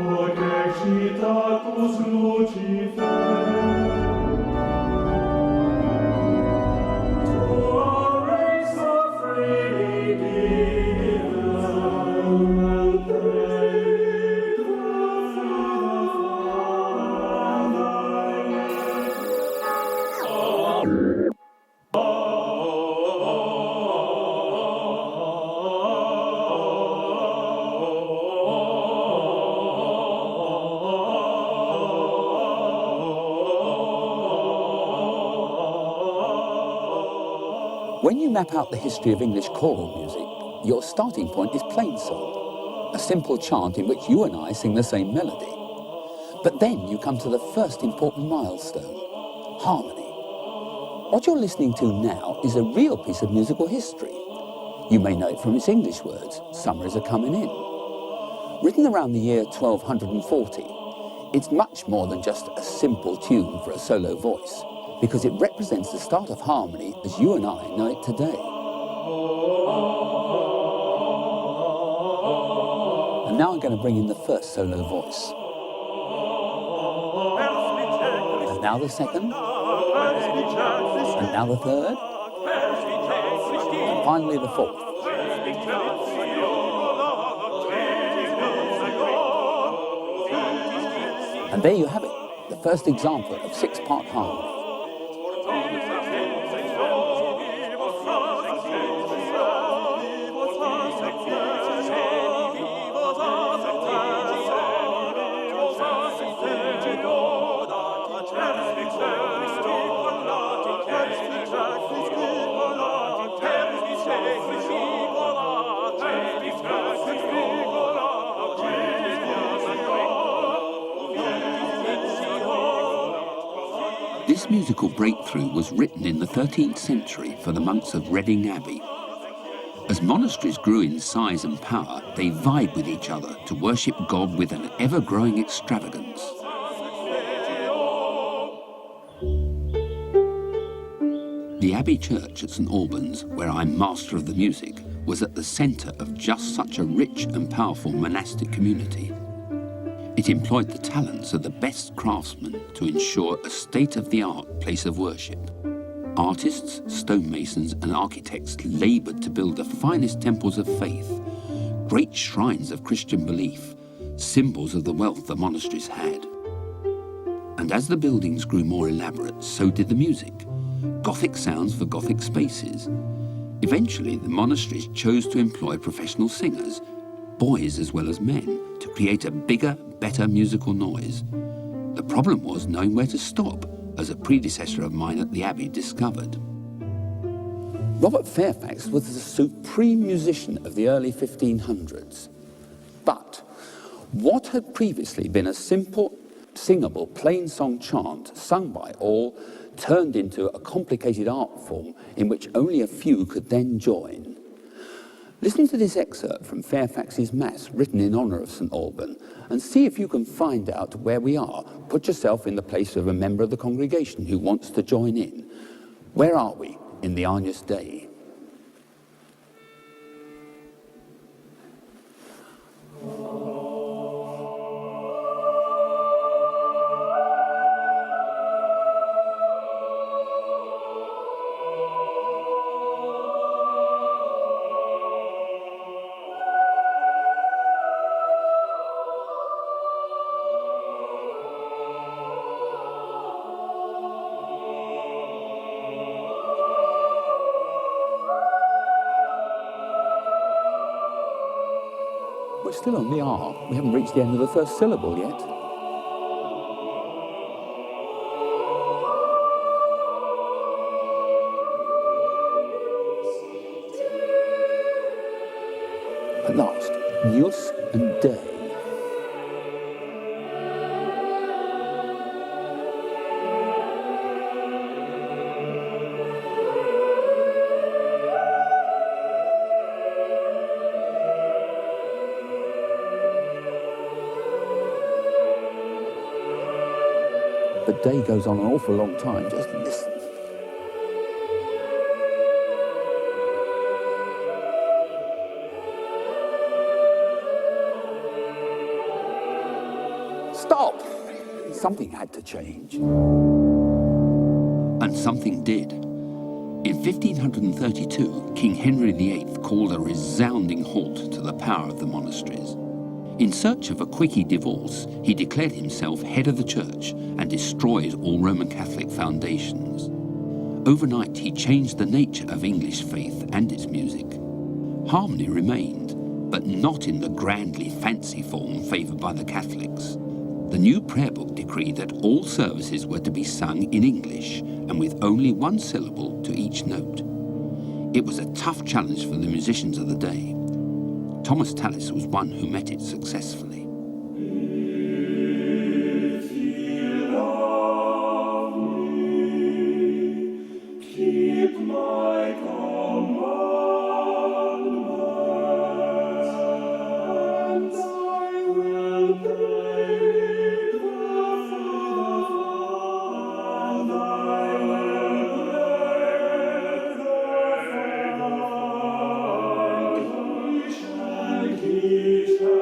Hoc excitatus Lucifer, tua race of freely given, and praise the Father. When you map out the history of English choral music, your starting point is plainsong, a simple chant in which you and I sing the same melody. But then you come to the first important milestone, harmony. What you're listening to now is a real piece of musical history. You may know it from its English words, "Summer is a-comin' in." Written around the year 1240, it's much more than just a simple tune for a solo voice, because it represents the start of harmony as you and I know it today. And now I'm going to bring in the first solo voice. And now the second. And now the third. And finally the fourth. And there you have it, the first example of six-part harmony. This musical breakthrough was written in the 13th century for the monks of Reading Abbey. As monasteries grew in size and power, they vied with each other to worship God with an ever-growing extravagance. The Abbey Church at St Albans, where I'm master of the music, was at the centre of just such a rich and powerful monastic community. It employed the talents of the best craftsmen to ensure a state-of-the-art place of worship. Artists, stonemasons and architects laboured to build the finest temples of faith, great shrines of Christian belief, symbols of the wealth the monasteries had. And as the buildings grew more elaborate, so did the music. Gothic sounds for Gothic spaces. Eventually, the monasteries chose to employ professional singers, boys as well as men, to create a bigger, better musical noise. The problem was knowing where to stop, as a predecessor of mine at the Abbey discovered. Robert Fairfax was the supreme musician of the early 1500s. But what had previously been a simple, singable, plain-song chant sung by all turned into a complicated art form in which only a few could then join. Listen to this excerpt from Fairfax's Mass, written in honour of St Alban, and see if you can find out where we are. Put yourself in the place of a member of the congregation who wants to join in. Where are we in the Agnus Dei? We're still on the R. We haven't reached the end of the first syllable yet. At last, Jus and Dei. The day goes on an awful long time. Just listen. Stop! Something had to change. And something did. In 1532, King Henry VIII called a resounding halt to the power of the monasteries. In search of a quickie divorce, he declared himself head of the church and destroyed all Roman Catholic foundations. Overnight, he changed the nature of English faith and its music. Harmony remained, but not in the grandly fancy form favoured by the Catholics. The new prayer book decreed that all services were to be sung in English and with only one syllable to each note. It was a tough challenge for the musicians of the day. Thomas Tallis was one who met it successfully. If ye love me, keep my commandments, and I will pray the Father, and I will pray the He shall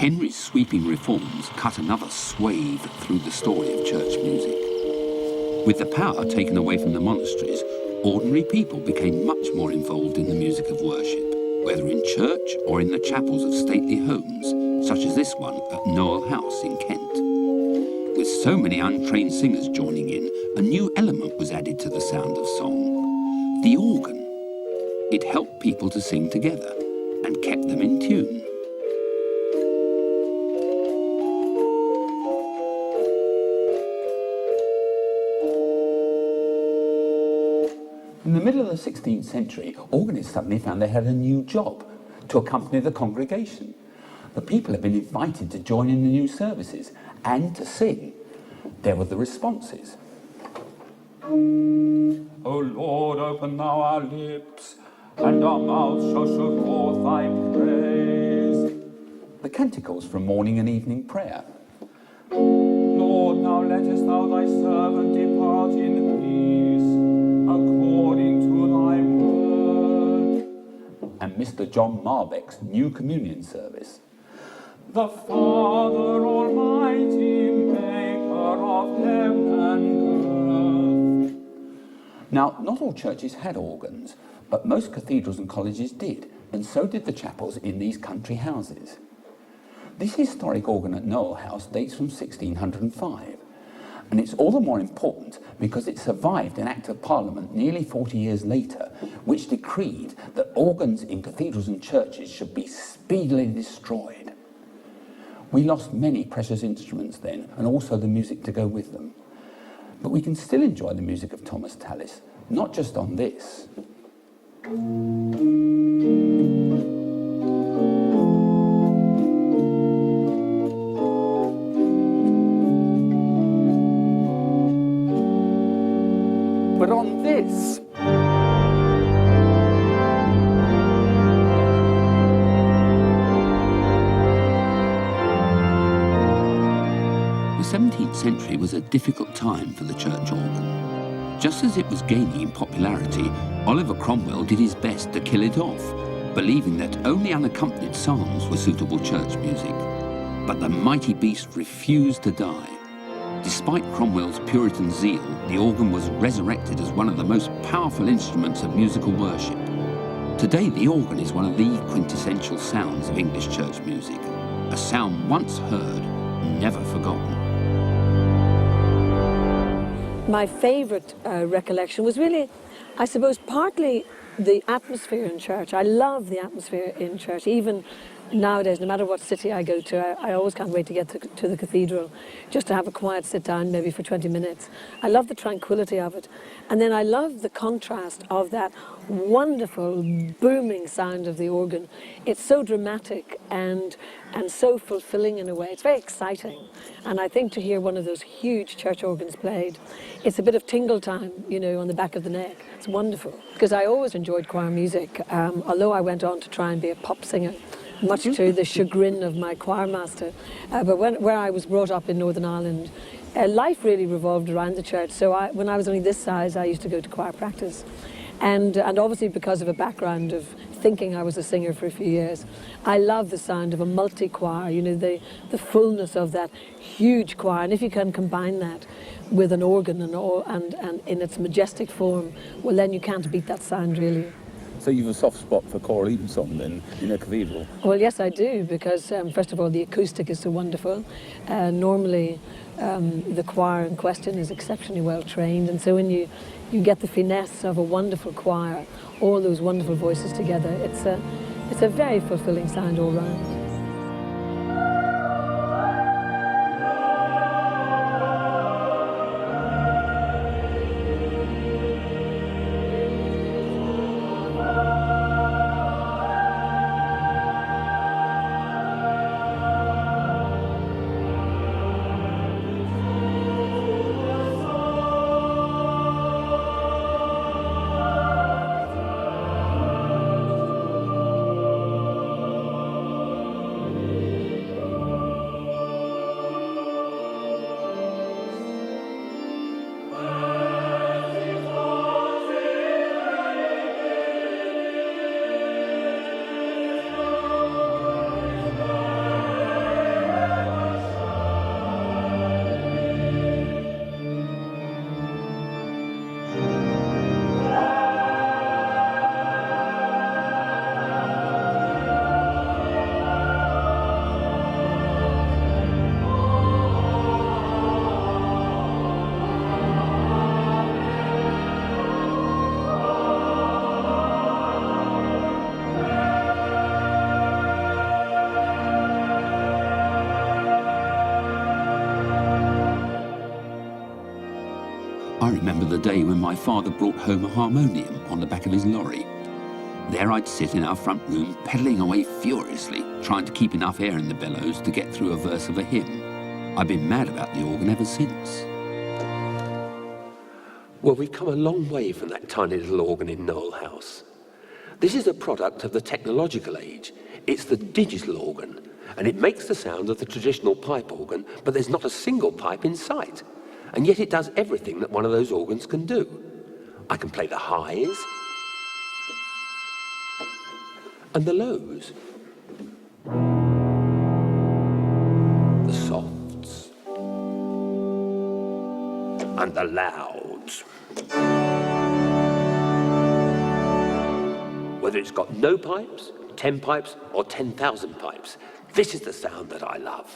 Henry's sweeping reforms cut another swathe through the story of church music. With the power taken away from the monasteries, ordinary people became much more involved in the music of worship, whether in church or in the chapels of stately homes, such as this one at Knowle House in Kent. With so many untrained singers joining in, a new element was added to the sound of song: the organ. It helped people to sing together and kept them in tune. In the middle of the 16th century, organists suddenly found they had a new job: to accompany the congregation. The people had been invited to join in the new services and to sing. There were the responses. O Lord, open thou our lips, and our mouths shall show forth thy praise. The canticles from morning and evening prayer. Lord, now lettest thou thy servant depart in peace, according to thy word. And Mr. John Marbeck's new communion service. The Father Almighty, maker of heaven and earth. Now, not all churches had organs, but most cathedrals and colleges did, and so did the chapels in these country houses. This historic organ at Knowle House dates from 1605, and it's all the more important because it survived an Act of Parliament nearly 40 years later, which decreed that organs in cathedrals and churches should be speedily destroyed. We lost many precious instruments then, and also the music to go with them. But we can still enjoy the music of Thomas Tallis, not just on this. But on this. century was a difficult time for the church organ. Just as it was gaining in popularity, Oliver Cromwell did his best to kill it off, believing that only unaccompanied psalms were suitable church music. But the mighty beast refused to die. Despite Cromwell's Puritan zeal, the organ was resurrected as one of the most powerful instruments of musical worship. Today, the organ is one of the quintessential sounds of English church music, a sound once heard, never forgotten. My favourite recollection was really, I suppose, partly the atmosphere in church. I love the atmosphere in church. Even nowadays, no matter what city I go to, I always can't wait to get to the cathedral, just to have a quiet sit down maybe for 20 minutes. I love the tranquility of it. And then I love the contrast of that wonderful booming sound of the organ. It's so dramatic and so fulfilling in a way. It's very exciting. And I think to hear one of those huge church organs played, it's a bit of tingle time, you know, on the back of the neck. It's wonderful. Because I always enjoyed choir music, although I went on to try and be a pop singer, much to the chagrin of my choirmaster. But where I was brought up in Northern Ireland, life really revolved around the church. So when I was only this size, I used to go to choir practice. And obviously because of a background of thinking I was a singer for a few years, I love the sound of a multi-choir, you know, the fullness of that huge choir. And if you can combine that with an organ and in its majestic form, well, then you can't beat that sound, really. So you've a soft spot for choral evensong then, in a cathedral? Well, yes, I do, because first of all, the acoustic is so wonderful. Normally, the choir in question is exceptionally well trained, and so when you get the finesse of a wonderful choir, all those wonderful voices together, it's a very fulfilling sound all round. I remember the day when my father brought home a harmonium on the back of his lorry. There I'd sit in our front room, pedalling away furiously, trying to keep enough air in the bellows to get through a verse of a hymn. I've been mad about the organ ever since. Well, we've come a long way from that tiny little organ in Knowle House. This is a product of the technological age. It's the digital organ, and it makes the sound of the traditional pipe organ, but there's not a single pipe in sight. And yet it does everything that one of those organs can do. I can play the highs and the lows, the softs and the louds. Whether it's got no pipes, 10 pipes, or 10,000 pipes, this is the sound that I love.